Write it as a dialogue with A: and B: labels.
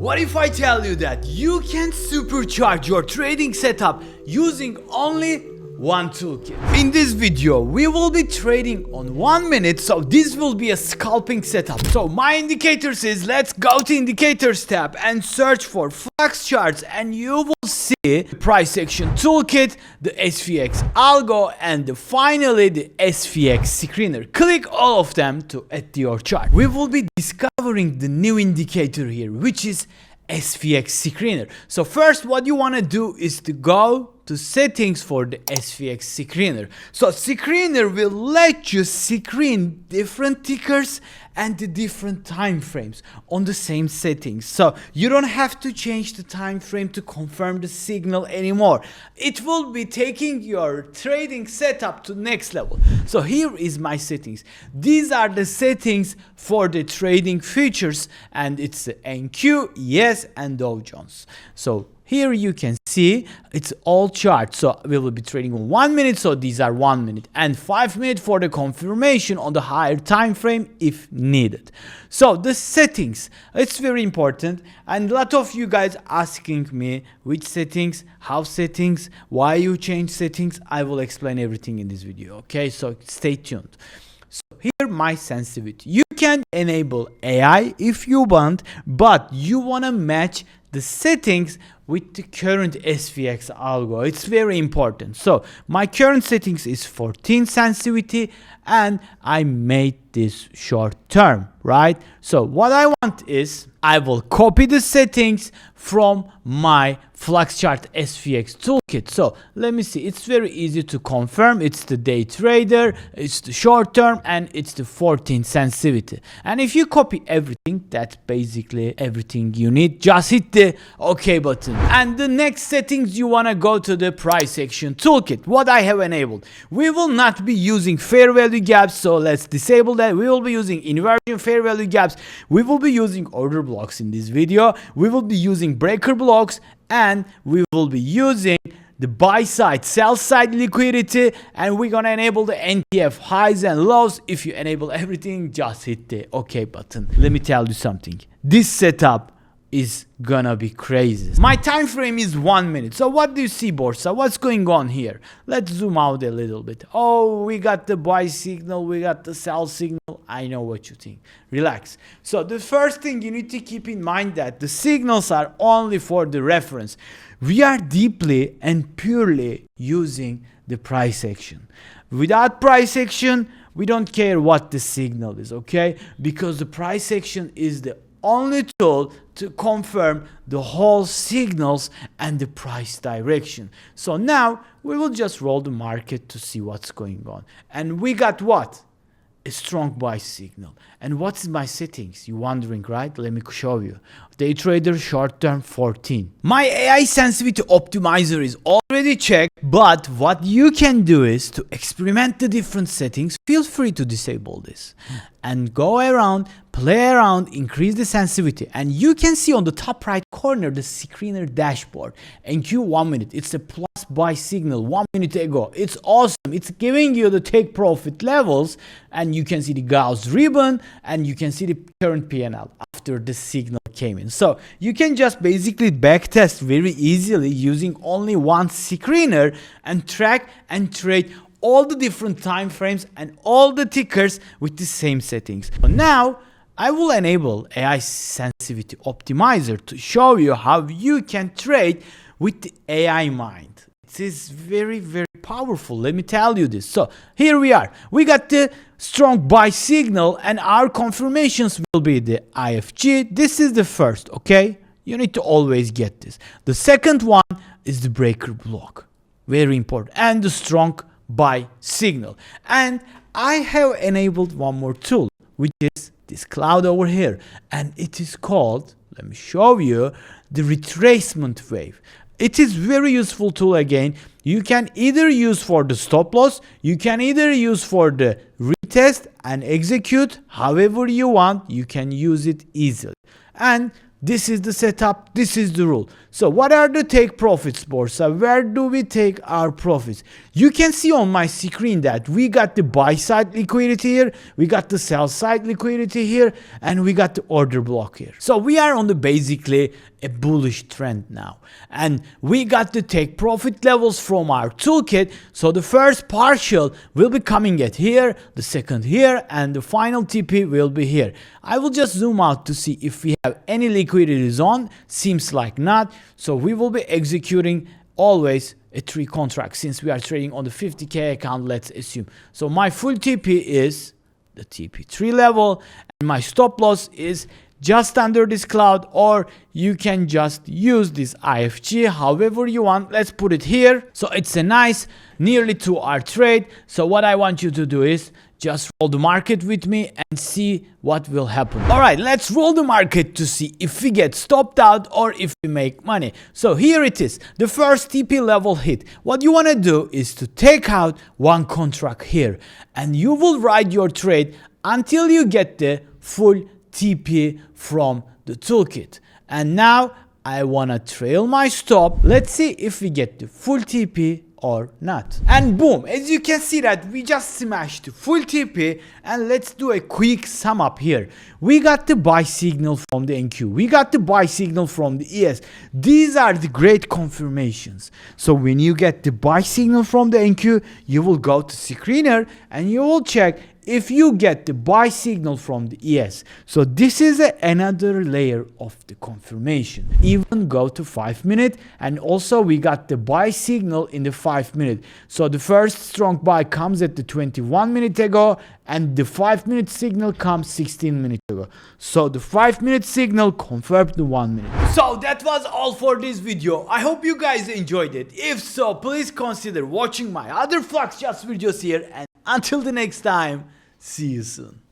A: What if I tell you that you can supercharge your trading setup using only one toolkit? In this video, we will be trading on 1 minute, so this will be a scalping setup. So my indicators is, let's go to indicators tab and search for Fluxcharts, and you will see the price action toolkit, the SVX algo, and finally the SVX screener. Click all of them to add to your chart. We will be discovering the new indicator here, which is SVX screener. So first, what you want to do is to go to settings for the SVX screener. So screener will let you screen different tickers and the different time frames on the same settings. So you don't have to change the time frame to confirm the signal anymore. It will be taking your trading setup to next level. So here is my settings. These are the settings for the trading features, and it's the NQ, ES, and Dow Jones. So here you can see it's all charts. So we will be trading on 1 minute, so these are 1 minute, and 5 minutes for the confirmation on the higher time frame if needed. So the settings, it's very important, and a lot of you guys asking me which settings, how settings, why you change settings. I will explain everything in this video, okay? So stay tuned. So here my sensitivity. You can enable AI if you want, but you want to match the settings with the current SVX algo. It's very important. So my current settings is 14 sensitivity, and I made this short term, right? So what I want is I will copy the settings from my Fluxchart SVX toolkit. So let me see, it's very easy to confirm. It's the day trader, it's the short term, and it's the 14 sensitivity. And if you copy everything, that's basically everything you need. Just hit the OK button. And the next settings, you want to go to the price action toolkit. What I have enabled, we will not be using fair value gaps, so let's disable that. We will be using inversion fair value gaps. We will be using order blocks in this video. We will be using breaker blocks, and we will be using the buy side, sell side liquidity, and we're gonna enable the NTF highs and lows. If you enable everything, just hit the OK button. Let me tell you something. This setup is gonna be crazy. My time frame is 1 minute. So what do you see, Borsa? What's going on here? Let's zoom out a little bit. Oh, we got the buy signal, we got the sell signal. I know what you think. Relax. So the first thing you need to keep in mind that the signals are only for the reference. We are deeply and purely using the price action. Without price action, we don't care what the signal is, okay? Because the price action is the only tool to confirm the whole signals and the price direction. So now we will just roll the market to see what's going on. And we got what? A strong buy signal. And what's my settings? You wondering, right? Let me show you. Day trader, short term, 14. My AI sensitivity optimizer is already checked, but what you can do is to experiment the different settings. Feel free to disable this and go around, play around, increase the sensitivity, and you can see on the top right corner the screener dashboard. NQ 1 minute, it's a plus buy signal 1 minute ago. It's awesome. It's giving you the take profit levels, and you can see the Gauss ribbon, and you can see the current PNL after the signal came in. So you can just basically backtest very easily using only one screener and track and trade all the different time frames and all the tickers with the same settings. So now I will enable AI sensitivity optimizer to show you how you can trade with the AI mind. It is very, very powerful. Let me tell you this. So here we are. We got the strong buy signal, and our confirmations will be the IFG. This is the first, okay? You need to always get this. The second one is the breaker block. Very important. And the strong buy signal. And I have enabled one more tool, which is this cloud over here. And it is called, let me show you, the retracement wave. It is very useful tool again. You can either use for the stop loss, you can either use for the retest and execute, however you want, you can use it easily. And This is the setup, this is the rule. So what are the take profits, Borsa? Where do we take our profits? You can see on my screen that we got the buy side liquidity here, we got the sell side liquidity here, and we got the order block here. So we are on the basically a bullish trend now. And we got the take profit levels from our toolkit. So the first partial will be coming at here, the second here, and the final TP will be here. I will just zoom out to see if we have any liquidity zone. Seems like not. So we will be executing always a 3 contract since we are trading on the 50K account, let's assume. So my full TP is the TP3 level, and my stop loss is just under this cloud, or you can just use this IFG however you want. Let's put it here. So it's a nice nearly 2-hour trade. So what I want you to do is just roll the market with me and see what will happen. All right, let's roll the market to see if we get stopped out or if we make money. So here it is, the first TP level hit. What you want to do is to take out 1 contract here, and you will ride your trade until you get the full TP from the toolkit. And now I wanna trail my stop. Let's see if we get the full TP or not. And boom, as you can see that we just smashed the full TP. And let's do a quick sum up here. We got the buy signal from the NQ, we got the buy signal from the ES. These are the great confirmations. So when you get the buy signal from the NQ, you will go to screener and you will check if you get the buy signal from the ES. So this is another layer of the confirmation. Even go to 5 minute, and also we got the buy signal in the 5 minute. So the first strong buy comes at the 21 minute ago, and the 5 minute signal comes 16 minutes ago. So the 5 minute signal confirmed the 1 minute. So that was all for this video. I hope you guys enjoyed it. If so, please consider watching my other Fluxchart videos here, and until the next time, see you soon.